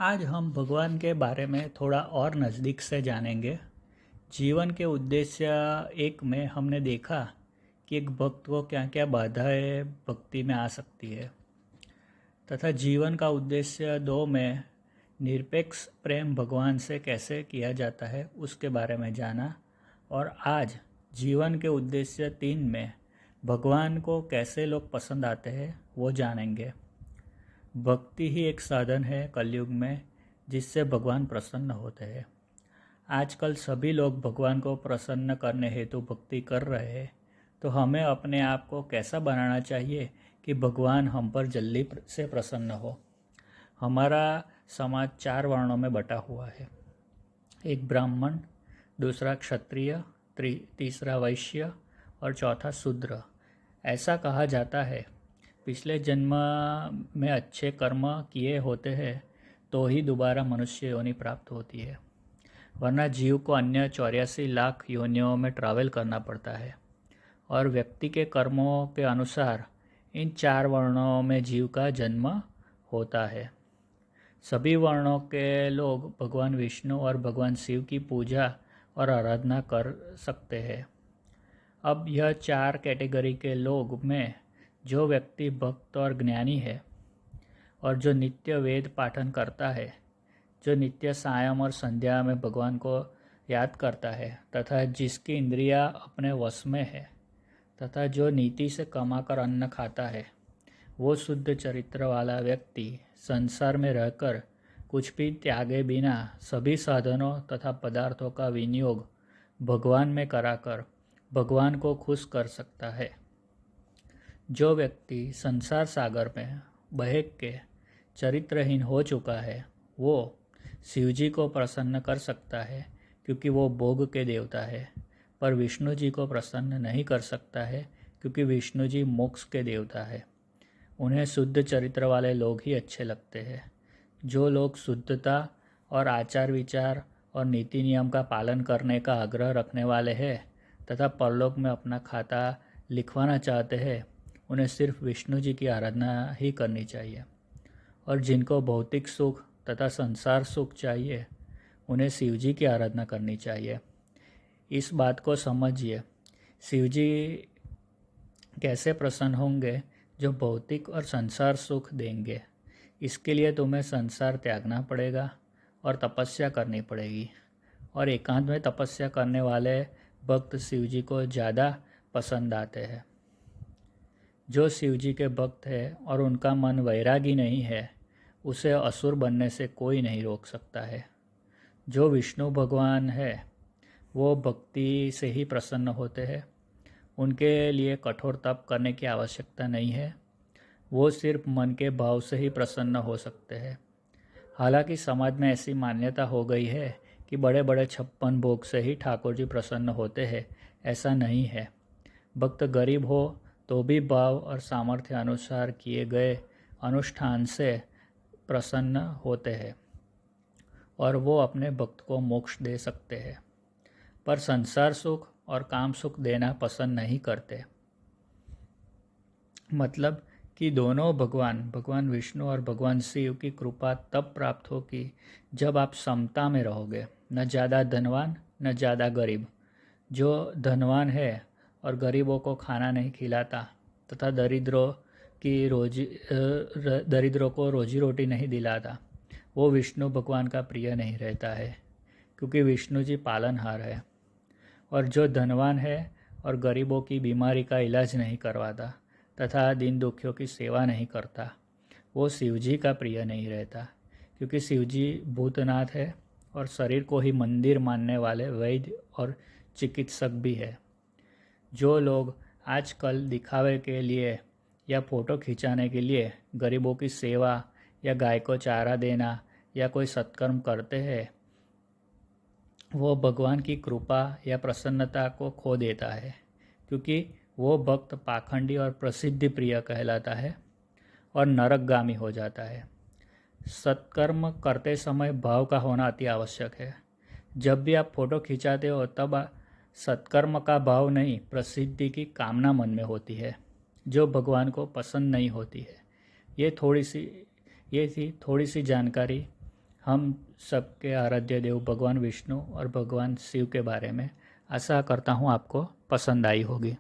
आज हम भगवान के बारे में थोड़ा और नज़दीक से जानेंगे। जीवन के उद्देश्य एक में हमने देखा कि एक भक्त को क्या क्या बाधाएं भक्ति में आ सकती है, तथा जीवन का उद्देश्य दो में निरपेक्ष प्रेम भगवान से कैसे किया जाता है उसके बारे में जाना। और आज जीवन के उद्देश्य तीन में भगवान को कैसे लोग पसंद आते हैं वो जानेंगे। भक्ति ही एक साधन है कलयुग में जिससे भगवान प्रसन्न होते हैं। आजकल सभी लोग भगवान को प्रसन्न करने हेतु भक्ति कर रहे हैं, तो हमें अपने आप को कैसा बनाना चाहिए कि भगवान हम पर जल्दी से प्रसन्न हो। हमारा समाज चार वर्णों में बटा हुआ है, एक ब्राह्मण, दूसरा क्षत्रिय, तीसरा वैश्य और चौथा शूद्र। ऐसा कहा जाता है पिछले जन्म में अच्छे कर्म किए होते हैं तो ही दोबारा मनुष्य योनि प्राप्त होती है, वरना जीव को अन्य 84 लाख योनियों में ट्रैवल करना पड़ता है। और व्यक्ति के कर्मों के अनुसार इन चार वर्णों में जीव का जन्म होता है। सभी वर्णों के लोग भगवान विष्णु और भगवान शिव की पूजा और आराधना कर सकते हैं। अब यह चार कैटेगरी के लोग में जो व्यक्ति भक्त और ज्ञानी है और जो नित्य वेद पाठन करता है, जो नित्य सायं और संध्या में भगवान को याद करता है तथा जिसकी इंद्रियां अपने वश में है, तथा जो नीति से कमाकर अन्न खाता है, वो शुद्ध चरित्र वाला व्यक्ति संसार में रहकर कुछ भी त्यागे बिना सभी साधनों तथा पदार्थों का विनियोग भगवान में कराकर भगवान को खुश कर सकता है। जो व्यक्ति संसार सागर में बहक के चरित्रहीन हो चुका है, वो शिवजी को प्रसन्न कर सकता है क्योंकि वो भोग के देवता है, पर विष्णु जी को प्रसन्न नहीं कर सकता है क्योंकि विष्णु जी मोक्ष के देवता है। उन्हें शुद्ध चरित्र वाले लोग ही अच्छे लगते हैं। जो लोग शुद्धता और आचार विचार और नीति नियम का पालन करने का आग्रह रखने वाले हैं तथा परलोक में अपना खाता लिखवाना चाहते हैं, उन्हें सिर्फ विष्णु जी की आराधना ही करनी चाहिए। और जिनको भौतिक सुख तथा संसार सुख चाहिए, उन्हें शिवजी की आराधना करनी चाहिए। इस बात को समझिए, शिवजी कैसे प्रसन्न होंगे जो भौतिक और संसार सुख देंगे। इसके लिए तुम्हें संसार त्यागना पड़ेगा और तपस्या करनी पड़ेगी। और एकांत में तपस्या करने वाले भक्त शिवजी को ज़्यादा पसंद आते हैं। जो शिवजी के भक्त है और उनका मन वैरागी नहीं है, उसे असुर बनने से कोई नहीं रोक सकता है। जो विष्णु भगवान है वो भक्ति से ही प्रसन्न होते हैं। उनके लिए कठोर तप करने की आवश्यकता नहीं है, वो सिर्फ मन के भाव से ही प्रसन्न हो सकते हैं। हालांकि समाज में ऐसी मान्यता हो गई है कि बड़े बड़े 56 भोग से ही ठाकुर जी प्रसन्न होते हैं। ऐसा नहीं है। भक्त गरीब हो तो भी भाव और सामर्थ्य अनुसार किए गए अनुष्ठान से प्रसन्न होते हैं और वो अपने भक्त को मोक्ष दे सकते हैं, पर संसार सुख और काम सुख देना पसंद नहीं करते। मतलब कि दोनों भगवान विष्णु और भगवान शिव की कृपा तब प्राप्त होगी जब आप समता में रहोगे, न ज़्यादा धनवान न ज़्यादा गरीब। जो धनवान है और गरीबों को खाना नहीं खिलाता तथा दरिद्रों को रोजी रोटी नहीं दिलाता, वो विष्णु भगवान का प्रिय नहीं रहता है, क्योंकि विष्णु जी पालनहार है। और जो धनवान है और गरीबों की बीमारी का इलाज नहीं करवाता तथा दीन दुखियों की सेवा नहीं करता, वो शिवजी का प्रिय नहीं रहता, क्योंकि शिवजी भूतनाथ है और शरीर को ही मंदिर मानने वाले वैद्य और चिकित्सक भी है। जो लोग आजकल दिखावे के लिए या फ़ोटो खिंचाने के लिए गरीबों की सेवा या गाय को चारा देना या कोई सत्कर्म करते हैं, वो भगवान की कृपा या प्रसन्नता को खो देता है, क्योंकि वो भक्त पाखंडी और प्रसिद्धि प्रिय कहलाता है और नरकगामी हो जाता है। सत्कर्म करते समय भाव का होना अति आवश्यक है। जब भी आप फोटो खिंचाते हो तब सत्कर्म का भाव नहीं, प्रसिद्धि की कामना मन में होती है, जो भगवान को पसंद नहीं होती है। ये थी थोड़ी सी जानकारी हम सबके आराध्य देव भगवान विष्णु और भगवान शिव के बारे में। आशा करता हूँ आपको पसंद आई होगी।